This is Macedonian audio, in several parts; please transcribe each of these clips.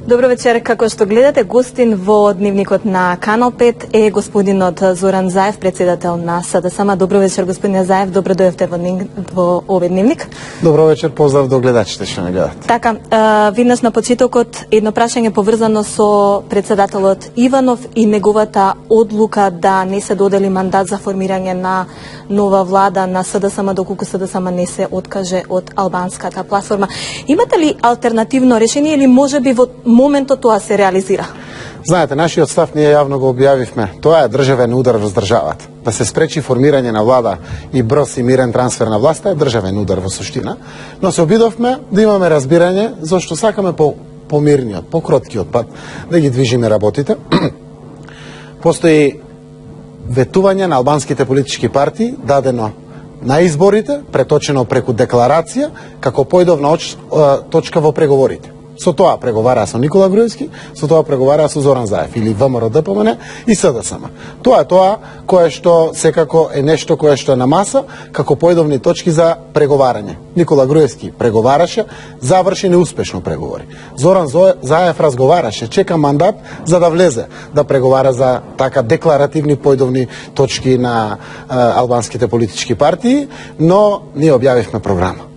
Добро вечер, како што гледате, гостин во дневникот на Канал 5 е господинот Зоран Заев, председател на СДСМ. Добро вечер, господине Заев, добро дојавте во овој дневник. Добро вечер, поздрав до гледачите што не гледат. Така, виднаш на почетокот едно прашање поврзано со председателот Иванов и неговата одлука да не се додели мандат за формирање на нова влада на СДСМ доколку СДСМ не се откаже од албанската платформа. Имате ли алтернативно решение или можеби во моментот тоа се реализира? Знаете, нашиот став ние јавно го објавивме. Тоа е државен удар врз државата. Да се спречи формирање на влада и брз и мирен трансфер на власта е државен удар во суштина, но се обидовме да имаме разбирање зашто сакаме помирниот, покроткиот пат да ги движиме работите. Постои ветување на албанските политички партии дадено на изборите, преточено преку декларација, како појдовна точка во преговорите. Со тоа преговараа со Никола Груевски, со тоа преговараа со Зоран Заев или ВМРО ДПМН и СДСМ. Тоа е тоа кое што секако е нешто кое што е на маса како појдовни точки за преговарање. Никола Груевски преговараше, заврши неуспешно преговори. Зоран Заев разговараше, чека мандат за да влезе да преговара за така декларативни појдовни точки на албанските политички партии, но ние објавивме програма.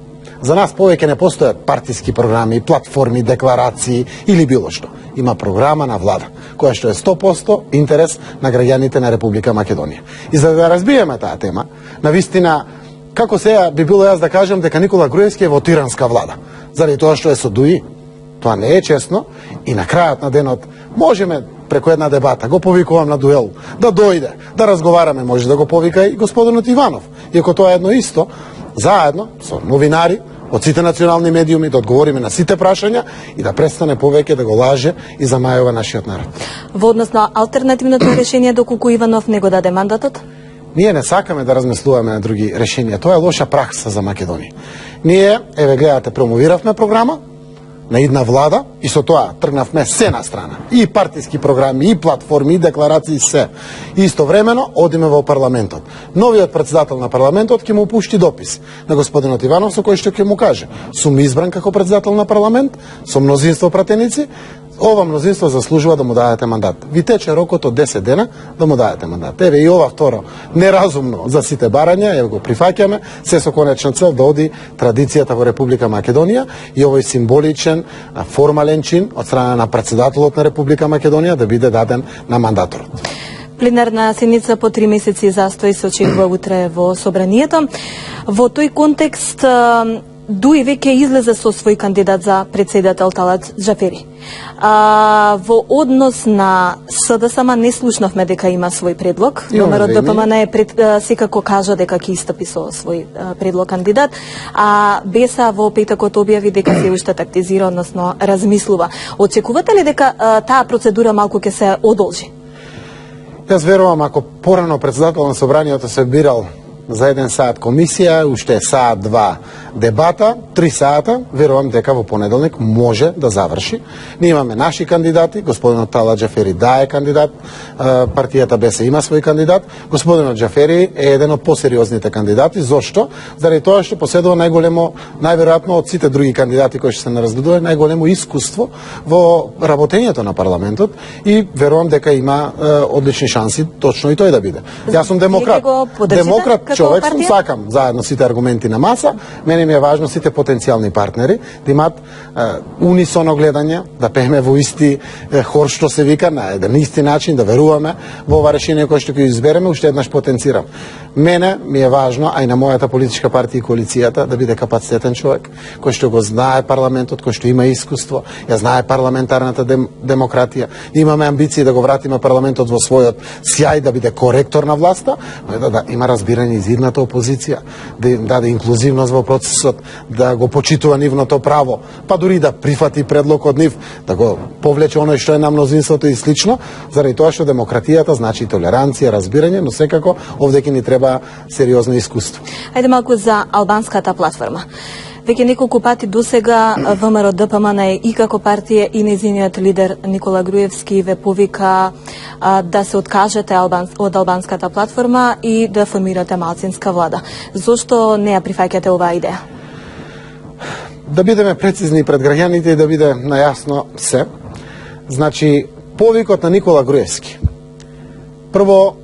За нас повеќе не постојат партиски програми, платформи, декларации или било што. Има програма на влада, која што е 100% интерес на граѓаните на Република Македонија. И за да разбиеме таа тема, навистина, како сега би било јас да кажам дека Никола Груевски е во тиранска влада, заради тоа што е со ДУИ. Тоа не е честно и на крајот на денот можеме преку една дебата, го повикувам на дуел, да дојде, да разговараме, може да го повика и господинот Иванов. Иако тоа е едно исто, заедно со новинари, од сите национални медиуми, да одговориме на сите прашања и да престане повеќе да го лаже и замајува нашиот народ. Во однос на алтернативното решение доколку Иванов не го даде мандатот? Ние не сакаме да размислуваме на други решенија. Тоа е лоша пракса за Македонија. Ние, еве гледате, промовиравме програма на една влада и со тоа тргнавме се на страна. И партиски програми, и платформи, и декларации, се. И истовремено одиме во парламентот. Новиот председател на парламентот ќе му пушти допис на господинот Иванов со кој што ќе му каже: сум избран како председател на парламент, со мнозинство пратеници, ова мнозинство заслужува да му дадете мандат. Ви тече рокот од 10 дена да му дадете мандат. Еве и ова второ неразумно за сите барања, еве го прифаќаме, се со конечна цел да оди традицијата во Република Македонија и овој символичен, формален чин од страна на председателот на Република Македонија да биде даден на мандаторот. Пленарна седница по 3 месеци застој се очекува утре во собранието. Во тој контекст ДУИ веќе излезе со свој кандидат за председател Талат Џафери. Во однос на СДСМ не слушнавме дека има свој предлог. ВМРО ДПМН секако кажа дека ќе истапи со свој предлог кандидат, а БЕСА во петокот објави дека се уште тактизира, односно размислува. Очекувате ли дека таа процедура малку ќе се одолжи? Јас верувам, ако порано председател на собранието се бирал за 1 саат комисија, уште саат 2 дебата, 3 саата, верувам дека во понеделник може да заврши. Ние имаме наши кандидати, господинот Талат Џафери да е кандидат, партијата БЕСА има свој кандидат, господинот Џафери е еден од посериозните кандидати. Зошто? Заради тоа што поседува најверојатно од сите други кандидати кои што се наразгледува, најголемо искуство во работењето на парламентот и верувам дека има одлични шанси точно и тој да биде. Јас сум демократ. Демократ човек сум, сакам заедно сите аргументи на маса. Мене ми е важно сите потенцијални партнери да имаат унисоно гледање, да пееме во исти хор што се вика, на еден исти начин, да веруваме во ова решение кое што ќе избереме. Уште еднаш потенцирам. Мене ми е важно, а и на мојата политичка партија и коалицијата, да биде капацитетен човек, кој што го знае парламентот, кој што има искуство, ја знае парламентарната демократија. Имаме амбиции да го вратиме парламентот во својот сјај, да биде коректор на власта, но да има разбирање за идната опозиција, да даде инклузивност во процесот, да го почитува нивното право, па дури да прифати предлог од нив, да го повлече оној што е на мнозинството и слично, заради тоа што демократијата значи толеранција, разбирање, но секако овде ќе ни треба сериозно искуство. Ајде малку за албанската платформа. Веќе неколку пати досега ВМРО ДПМН и како партија и нејзиниот лидер Никола Груевски ве повика да се откажете од албанската платформа и да формирате малцинска влада. Зошто не ја прифаќате оваа идеја? Да бидеме прецизни пред граѓаните и да биде најасно се. Значи, повикот на Никола Груевски прво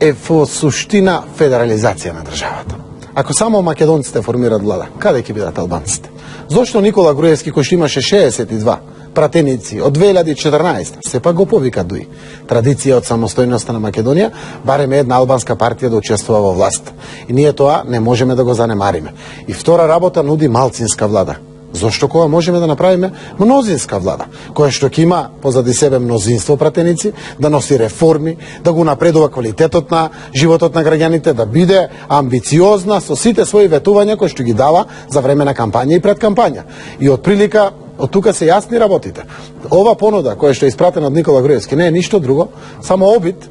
е во суштина федерализација на државата. Ако само македонците формираат влада, каде ќе бидат албанците? Зошто Никола Груевски, кој што имаше 62 пратеници од 2014, сепак го повика дуи традиција од самостојноста на Македонија, барем една албанска партија да учествува во власт. И ние тоа не можеме да го занемариме. И втора работа нуди малцинска влада. Зошто кога можеме да направиме мнозинска влада, која што ќе има позади себе мнозинство пратеници, да носи реформи, да го напредува квалитетот на животот на граѓаните, да биде амбициозна со сите своји ветувања кои што ги дава за време на кампања и пред кампања. И од прилика од тука се јасни работите. Ова понуда која што е испратена од Никола Груевски не е ништо друго, само обид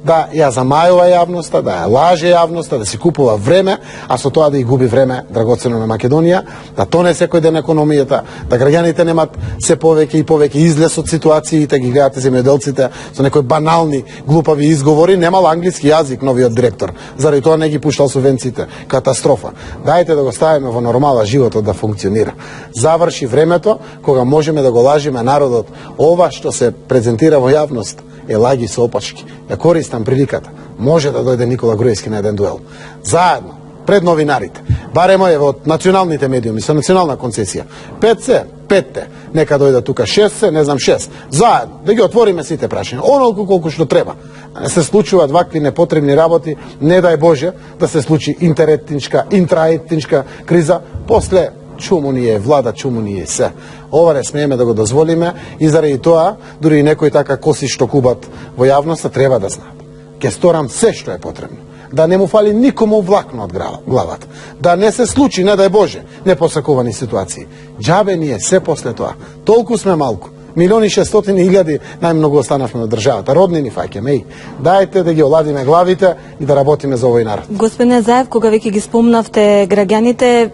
да ја замајува јавноста, да ја лаже јавноста, да си купува време, а со тоа да и губи време драгоцено на Македонија, да тоне секој ден економијата, да граѓаните немат се повеќе и повеќе излез од ситуациите, ги гледате земјоделците со некои банални, глупави изговори, немал англиски јазик новиот директор, заради тоа не ги пуштал субвенциите, катастрофа. Дајте да го ставиме во нормала животот да функционира. Заврши времето кога можеме да го лажиме народот. Ова што се презентира во јавност е лаги со опачки. Ја користам приликата. Може да дојде Никола Груевски на еден дуел. Заедно, пред новинарите. Баремо е во националните медиуми, со национална концесија. 5 нека дојде тука 6, не знам 6. Заедно, да ги отвориме сите прашања. Онолку колку што треба. Не се случуваат вакви непотребни работи, не дај Боже да се случи интраетничка криза, после чуму ни е влада, чуму ни е се. Ова не смееме да го дозволиме и заради тоа, дури и некои така коси што кубат во јавноста, треба да знаат. Ке сторам се што е потребно. Да не му фали никому влакно од главата. Да не се случи, не дај Боже, непосакувани ситуации. Џабе ни е се после тоа. Толку сме малку. 1.600.000 најмногу останавме од државата. Роднини фаќаме. Дајте да ги оладиме главите и да работиме за овој народ. Господине Заев, кога веќе ги спомнавте граѓаните,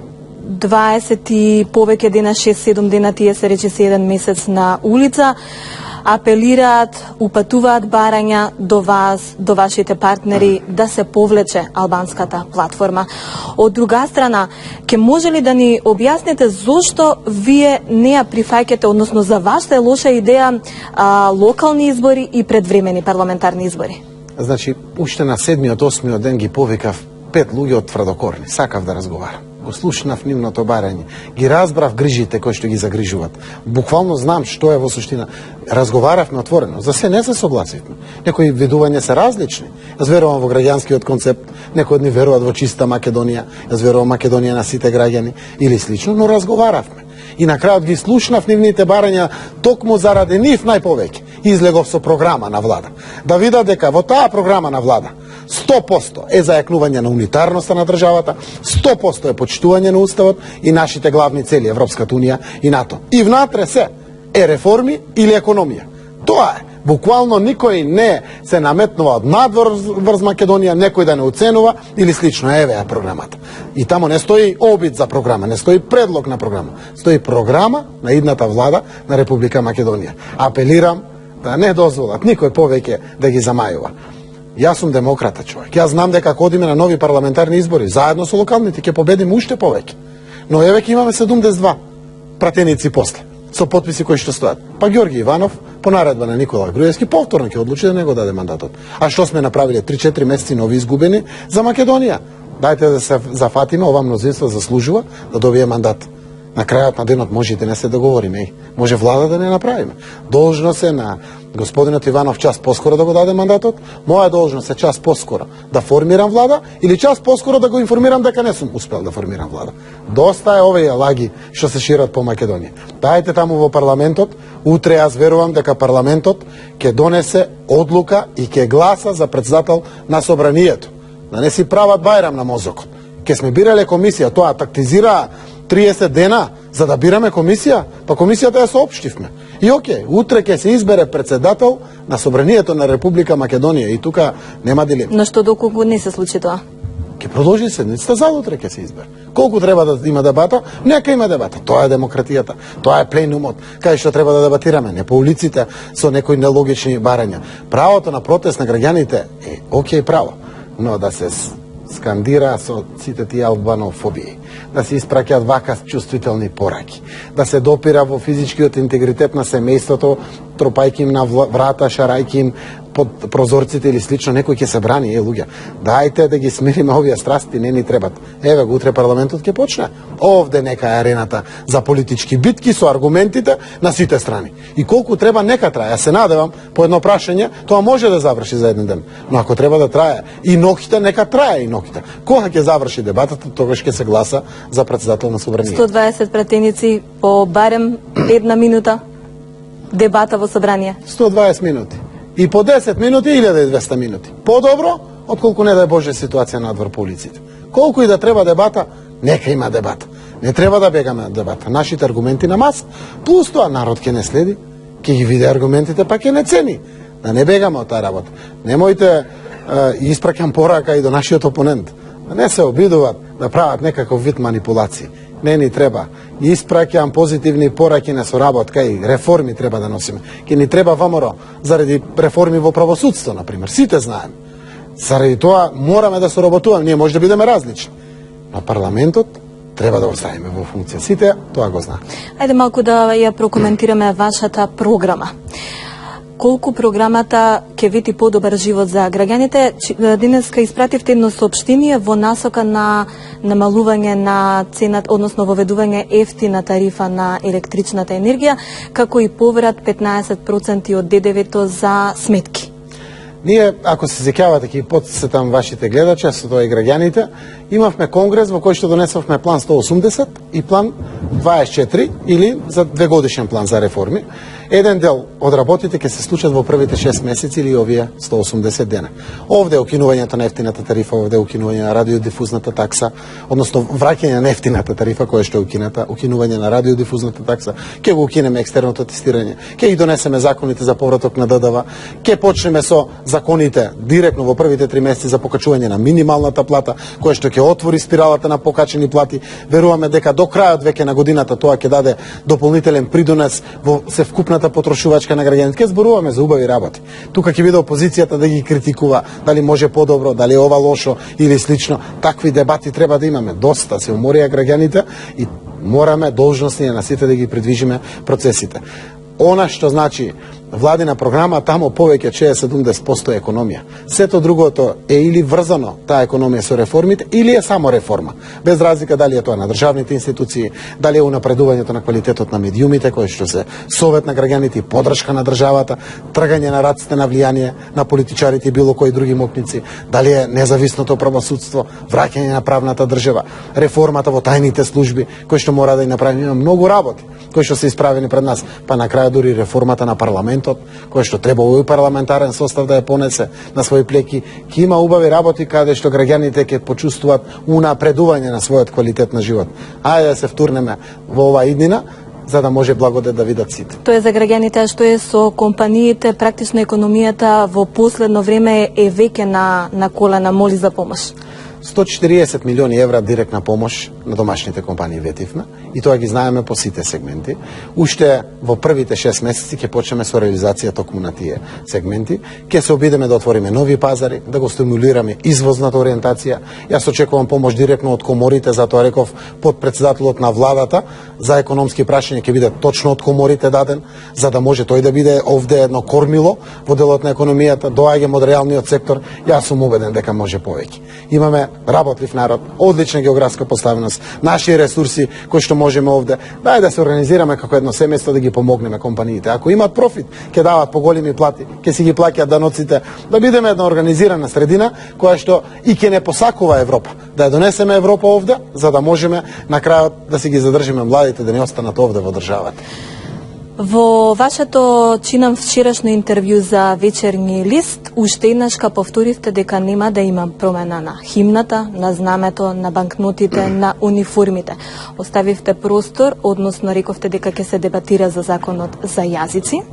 20 и повеќе дена, 6-7 дена, тие се речиси еден месец на улица, апелираат, упатуваат барања до вас, до вашите партнери, да се повлече албанската платформа. Од друга страна, ке може ли да ни објасните зошто вие не ја прифаќате, односно за вас е лоша идеја локални избори и предвремени парламентарни избори? Значи, уште на 7-8 ден ги повикав 5 луѓе од тврдокорни. Сакав да разговарам. Го слушнав нивното барање. Ги разбрав грижите кои што ги загрижуваат. Буквално знам што е во суштина. Разговаравме отворено. За се не се согласивме. Некои видувања се различни. Јас верувам во граѓанскиот концепт, некои од нив веруваат во чиста Македонија, јас верувам Македонија на сите граѓани или слично, но разговаравме. И на крајот ги слушнав нивните барања, токму заради нив најповеќе. Излегов со програма на влада. Да видат дека во таа програма на влада 100% е зајакнување на унитарноста на државата, 100% е почитување на уставот и нашите главни цели, Европската унија и НАТО. И внатре се е реформи или економија. Тоа е. Буквално никој не се наметнува од надвор врз Македонија, некој да не оценува или слично. Еве ја програмата. И тамо не стои обид за програма, не стои предлог на програма. Стои програма на идната влада на Република Македонија. Апелирам да не дозволат никој повеќе да ги замајува. Јас сум демократа човек. Јас знам дека ако одиме на нови парламентарни избори, заедно со локалните ќе победиме уште повеќе. Но еве ќе имаме 72 пратеници после, со потписи кои што стојат. Па Ѓорги Иванов, по наредба на Никола Груевски, повторно ќе одлучи да не го даде мандатот. А што сме направиле 3-4 месеци нови изгубени за Македонија? Дајте да се зафатиме, ова мнозинство заслужува да добие мандат. На крајот на денот може и да не се договориме. Може влада да не направиме. Должност е на господинот Иванов час поскоро да го даде мандатот, моја должност е час поскоро да формирам влада или час поскоро да го информирам дека не сум успел да формирам влада. Доста е овие лаги што се шират по Македонија. Дајте таму во парламентот, утре јас верувам дека парламентот ќе донесе одлука и ќе гласа за претседател на собранието. Да не си прават бајрам на мозокот. Ке сме бирале комисија, тоа тактизира 30 дена за да бираме комисија, па комисијата ја соопштивме. И окей, утре ќе се избере председател на собранието на Република Македонија и тука нема дилема. Но што доколку не се случи тоа? Ќе продолжи седницата, за утре ќе се избере. Колку треба да има дебата? Нека има дебата. Тоа е демократијата. Тоа е пленумот. Кај што треба да дебатираме, не по улиците со некои нелогични барања. Правото на протест на граѓаните е окей право, но да се скандира со сите тие албанофобии да се испраќаат вака чувствителни пораки, да се допира во физичкиот интегритет на семејството, тропајки им на врата, шарајки им под прозорците или слично, некој ќе се брани, луѓе. Дајте да ги смириме овие страсти, не ни требат. Еве го утре парламентот ќе почне. Овде нека е арената за политички битки со аргументите на сите страни. И колку треба нека трае. Се надевам по едно прашање, тоа може да заврши за еден ден. Но ако треба да трае и ноќите, нека трае и ноќите. Кога ќе заврши дебатата, тогаш ќе се гласа за претседател на собранието. 120 пратеници по барем една минута дебата во собрание. 120 минути. И по 10 минути 1200 минути. Подобро, отколку не дај Боже ситуација надвор по улиците. Колку и да треба дебата, нека има дебата. Не треба да бегаме од дебата. Нашите аргументи на маса, плюс тоа народ ќе не следи, ќе ги види аргументите, па ќе не цени. Да не бегаме од таа работа. Немојте испраќам порака и до нашиот опонент. Да не се обидуваат да прават некаков вид манипулации. Не ни треба. Испраќам позитивни пораки на соработка и реформи треба да носиме. Ке ни треба ВМРО заради реформи во правосудство, например. Сите знаеме. Заради тоа мораме да соработуваме. Ние може да бидеме различни. Но парламентот треба да оставиме во функција. Сите тоа го знаат. Ајде малку да ја прокоментираме вашата програма. Колку програмата ќе вети подобар живот за граѓаните? Денеска испративте едно соопштение во насока на намалување на цената, односно воведување ефтина тарифа на електричната енергија, како и поврат 15% од ДДВ-то за сметки. Ние, ако се сеќавате, ќе потсетам вашите гледачи, а со тоа и граѓаните, имавме конгрес во кој што донесовме план 180 и план 24 или за 2-годишен план за реформи. Еден дел од работите ќе се случат во првите 6 месеци или овие 180 дена. Овде е укинувањето на ефтината тарифа, овде е укинување на радиодифузната такса, односно враќање на ефтината тарифа која што е укината, укинување на радиодифузната такса, ќе го укинеме екстерното тестирање, ќе ги донесеме законите за повраток на ДДВ, ќе почнеме со законите директно во првите 3 месеци за покачување на минималната плата, која што ќе отвори спиралата на покачени плати. Веруваме дека до крајот веќе на годината тоа ќе даде дополнителен придонес во севкупната потрошувачка на граѓаните. Ке зборуваме за убави работи. Тука ќе биде опозицијата да ги критикува, дали може подобро, дали ова лошо или слично. Такви дебати треба да имаме. Доста се уморија граѓаните и мораме должности на сите да ги придвижиме процесите. Она што значи владина програма, тамо повеќе 60-70% економија. Сето другото е или врзано таа економија со реформите, или е само реформа. Без разлика дали е тоа на државните институции, дали е унапредувањето на квалитетот на медиумите, кои што се совет на граѓаните и поддршка на државата, тргање на раците на влијание на политичарите и било кои други мокници, дали е независното правосудство, враќање на правната држава, реформата во тајните служби, кои што мора да ја направиме. Има многу работи кои што се исправени пред нас, па на крај дури реформата на парламентот, кој што треба овој парламентарен состав да ја понесе на своји плеки, ќе има убави работи каде што граѓаните ќе почувствуваат унапредување на својот квалитет на живот. Ајде да се втурнеме во оваа иднина, за да може благодет да видат сите. Тоа е за граѓаните, што е со компаниите, практично економијата во последно време е веќе на колена, моли за помош. 140 милиони евра директна помош на домашните компании ветивме и тоа ги знаеме по сите сегменти. Уште во првите 6 месеци ќе почнеме со реализација токму на тие сегменти. Ќе се обидеме да отвориме нови пазари, да го стимулираме извозната ориентација. Јас очекувам помош директно од коморите, затоа реков подпредседателот на владата за економски прашања ќе биде точно од коморите даден, за да може тој да биде овде едно кормило во делот на економијата, доаѓам од реалниот сектор. Јас сум убеден дека може повеќе. Имаме работлив народ, одлична географска поставеност, наши ресурси кои што можеме овде. Дај да се организираме како едно семејство да ги помогнеме компаниите. Ако имаат профит, ќе дават поголеми плати, ќе си ги плаќаат даноците, да бидеме една организирана средина која што и ќе не посакува Европа. Да ја донесеме Европа овде, за да можеме на крајот да си ги задржиме младите да не останат овде во државата. Во вашето, чинам вчерашно интервју за Вечерни лист, уште еднашка повторивте дека нема да има промена на химната, на знамето, на банкнотите, на униформите. Оставивте простор, односно рековте дека ќе се дебатира за законот за јазици.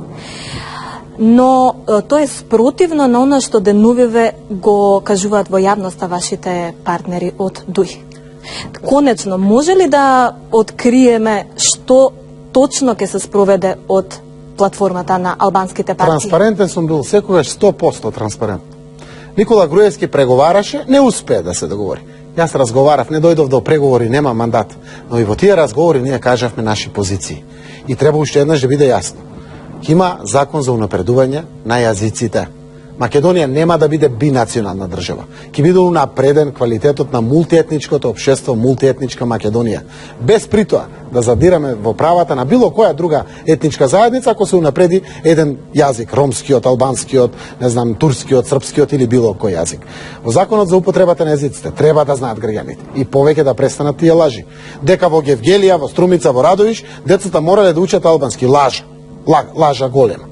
Но тоа е спротивно на она што деновиве го кажуваат во јавноста вашите партнери од ДУИ. Конечно, може ли да откриеме што точно ќе се спроведе од платформата на албанските партии? Транспарентен сум бил секогаш 100% транспарентен. Никола Груевски преговараше, не успее да се договори. Јас разговарав, не дојдов до преговори, нема мандат, но и во тие разговори ние кажавме наши позиции. И треба уште еднаш да биде јасно. Има закон за унапредување на јазиците. Македонија нема да биде бинационална држава. Ќе биде унапреден квалитетот на мултиетничкото општество, мултиетничка Македонија. Без при тоа да задираме во правата на било која друга етничка заедница ако се унапреди еден јазик, ромскиот, албанскиот, не знам, турскиот, српскиот или било кој јазик. Во законот за употребата на езиците треба да знаат граѓаните и повеќе да престанат тие лажи. Дека во Гевгелија, во Струмица, во Радовиш децата морале да учат албански, лажа голема.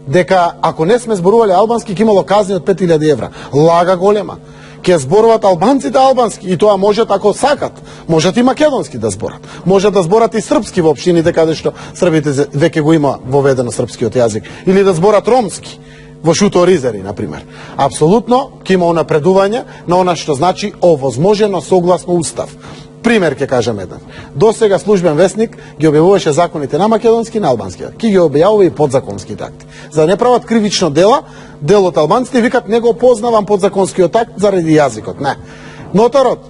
Дека ако не сме зборувале албански ќе имало казни од 5000 евра. Лага голема. Ќе зборуват албанците албански и тоа можат ако сакат. Можат и македонски да зборат. Можат да зборат и српски во општините каде што србите веќе го има воведено српскиот јазик или да зборат ромски во Шуто Ризери на пример. Апсолутно ќе има унапредување на она што значи овозможено согласно устав. Пример ќе кажам еден. До сега службен весник ги објавуваше законите на македонски и на албански. Ки ги објавува и подзаконските акти. За да не прават кривично дела, дел од албанците викат не го познавам подзаконскиот акт заради јазикот. Не. Нотарот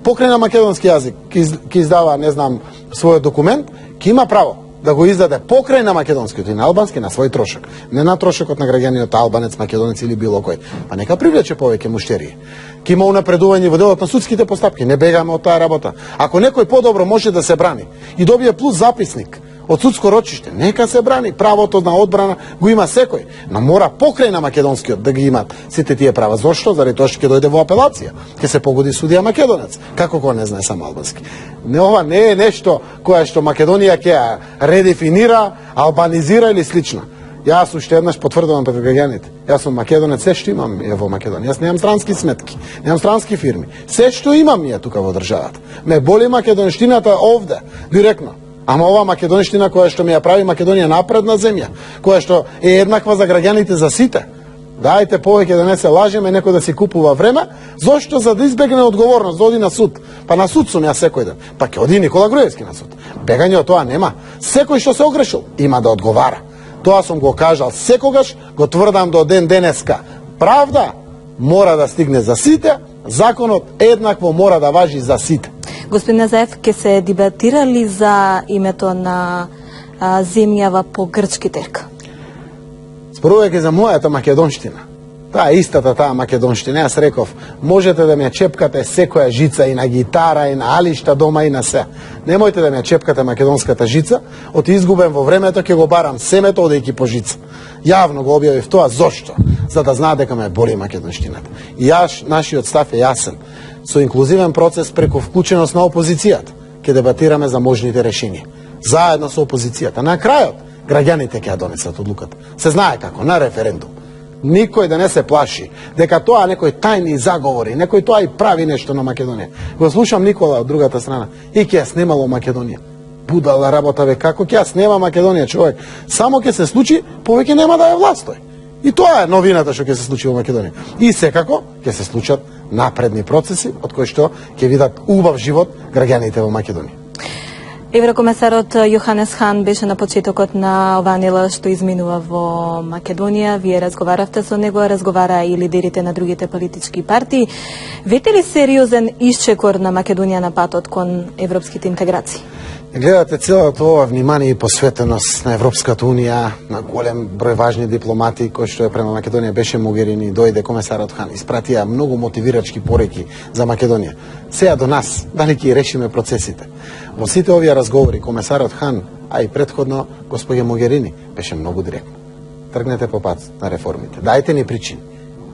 покрај на македонски јазик ќе издава, не знам, својот документ, ќе има право да го издаде покрај на македонскиот и на албански на свој трошок. Не на трошокот на граѓаниот албанец, македонец или било кој. Па нека привлече повеќе муштерии. Ќе има унапредување во делот на судските постапки. Не бегаме од таа работа. Ако некој подобро може да се брани и добие плюс записник од судско рочиште, нека се брани. Правото на одбрана го има секој, но мора покрај на македонскиот да ги имат сите тие права. Зошто? Заради тоа што ќе дојде во апелација. Ќе се погоди судија македонец. Како кој не знае само албански. Не, ова не е нешто кое што Македонија ќе редефинира, албанизира или слично. Јас уште еднаш потврдувам пред граѓаните. Јас сум македонец, се што имам е во Македонија. Јас немам странски сметки, немам странски фирми. Се што имам е тука во државата. Ме боли македонштината овде, директно. Ама ова македонштина која што ми ја прави Македонија напредна земја, која што е еднаква за граѓаните за сите. Дајте повеќе да не се лажеме, некој да си купува време, зошто за да избегне одговорност, да оди на суд. Па на суд сум ја секој ден. Па ќе оди Никола Груевски на суд. Бегање од тоа нема. Секој што се огрешил има да одговара. Тоа сум го кажал секогаш, го тврдам до ден денеска. Правда мора да стигне за сите, законот еднакво мора да важи за сите. Господин Назаев, ќе се дебатира ли за името на земјава по грчки терк? Зборувајќи за мојата македонштина, таа истата таа македонштина, јас реков, можете да ме чепкате секоја жица и на гитара, и на алишта дома, и на се. Немојте да ме чепкате македонската жица, од изгубен во времето ќе го барам семето одејќи по жица. Јавно го објавив тоа, зошто? За да знаат дека ме боли македонштината. И нашиот став е јасен. Со инклузивен процес преку вклученост на опозицијата ќе дебатираме за можните решенија. Заедно со опозицијата. На крајот, граѓаните ќе ја донесат одлуката. Се знае како, на референдум. Никој да не се плаши дека тоа некој тајни заговори, некој тоа и прави нешто на Македонија. Го слушам Никола од другата страна и ќе ја снимало Македонија. Будала работа ве, како ќе ја снема Македонија човек? Само ќе се случи, повеќе нема да е власт тој. И тоа е новината што ќе се случи во Македонија. И секако ќе се случат напредни процеси од кои што ќе видат убав живот граѓаните во Македонија. Еврокомесарот Јоханес Хан беше на почетокот на оваа недела што изминува во Македонија. Вие разговаравте со него, разговара и лидерите на другите политички партии. Вете ли сериозен исчекор на Македонија на патот кон европските интеграции? Гледате целото ова внимание и посветеност на Европската унија, на голем број важни дипломати кои што е према Македонија беше Могерини, дојде комесарот Хан, испратија многу мотивирачки пореки за Македонија. Сега до нас, дали ќе решиме процесите. Во сите овие разговори комесарот Хан, а и претходно господја Могерини беше многу директно. Тргнете по пат на реформите. Дајте ни причини.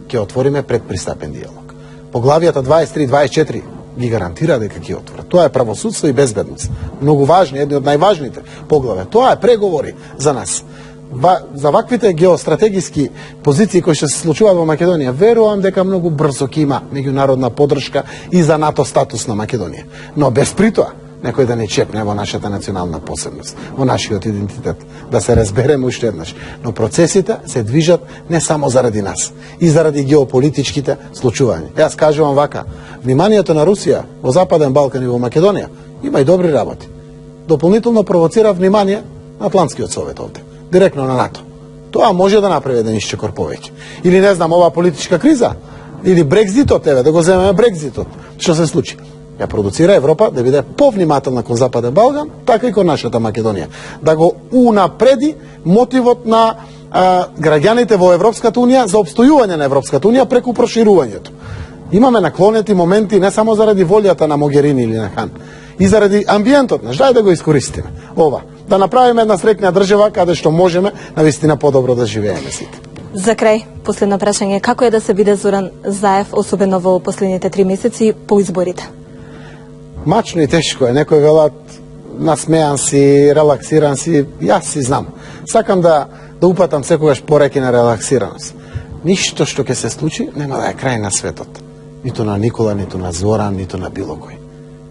Ќе отвориме предпристапен диалог. Поглавијата 23-24 ги гарантира дека ќе отворат. Тоа е правосудство и безбедност. Многу важни, едни од најважните поглаве. Тоа е преговори за нас. За ваквите геостратегиски позиции кои што се случуваат во Македонија, верувам дека многу брзо ќе има меѓународна поддршка и за НАТО статус на Македонија. Но без при тоа некој да не чепне во нашата национална посебност, во нашиот идентитет, да се разбереме уште еднаш. Но процесите се движат не само заради нас, и заради геополитичките случувања. Јас кажувам вака, вниманието на Русија во Западен Балкан и во Македонија има и добри работи. Дополнително провоцира внимание на Атлантскиот совет овде, директно на НАТО. Тоа може да направи еден исчекор повеќе. Или не знам, ова политичка криза, или Брекзитот, еве, да го земеме Брекзитот. Што се случи? Ја продуцира Европа да биде повнимателна кон Западен Балкан, така и кон нашата Македонија. Да го унапреди мотивот на граѓаните во Европската Унија за обстојување на Европската Унија преку проширувањето. Имаме наклонети моменти не само заради волјата на Могерини или на Хан, и заради амбиентот наш. Дај да го искористиме ова, да направиме една среќна држава каде што можеме навистина подобро да живееме сите. За крај, последно прашање, како е да се биде Зоран Заев, особено во последните 3 месеци по изборите? Мачно и тешко е. Некој велат насмеан си, релаксиран си, јас си знам. Сакам да упатам секогаш пореки на релаксираност. Ништо што ќе се случи нема да е крај на светот. Ниту на Никола, ниту на Зоран, ниту на било кој.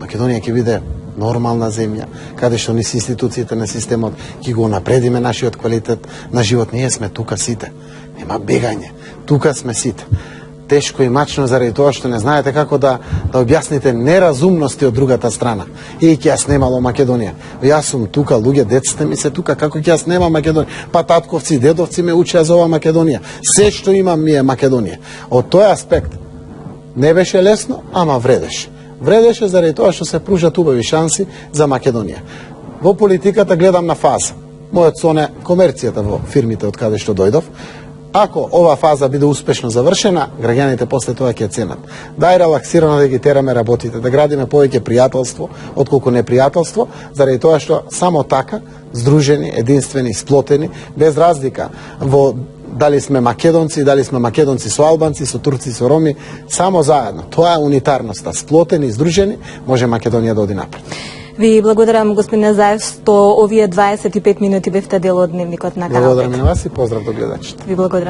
Македонија ќе биде нормална земја, каде што низ институциите на системот ќе го напредиме нашиот квалитет на живот. Ние сме тука сите. Нема бегање. Тука сме сите. Тешко и мачно заради тоа што не знаете како да објасните неразумности од другата страна. И ќе ја снемало Македонија. Јас сум тука, луѓе, децата ми се тука, како ќе ја снема Македонија? Па татковци, дедовци ме учеа за ова Македонија. Се што имам ми е Македонија. Од тој аспект не беше лесно, ама вредеше. Вредеше заради тоа што се пружат убави шанси за Македонија. Во политиката гледам на фаза. Мојот сон е комерцијата во фирмите од каде што дојдов. Ако ова фаза биде успешно завршена, граѓаните после тоа ќе ценат. Дај релаксирано да ги тераме работите, да градиме повеќе пријателство отколку непријателство, заради тоа што само така, здружени, единствени, сплотени, без разлика во дали сме македонци, дали сме македонци со албанци, со турци, со роми, само заедно. Тоа е унитарноста. Сплотени, здружени, може Македонија да оди напред. Ви благодарам, господине Заев, што овие 25 минути бевте дел од дневникот на канал 5. Благодарам и на вас и поздрав до гледачите. Ви благодарам.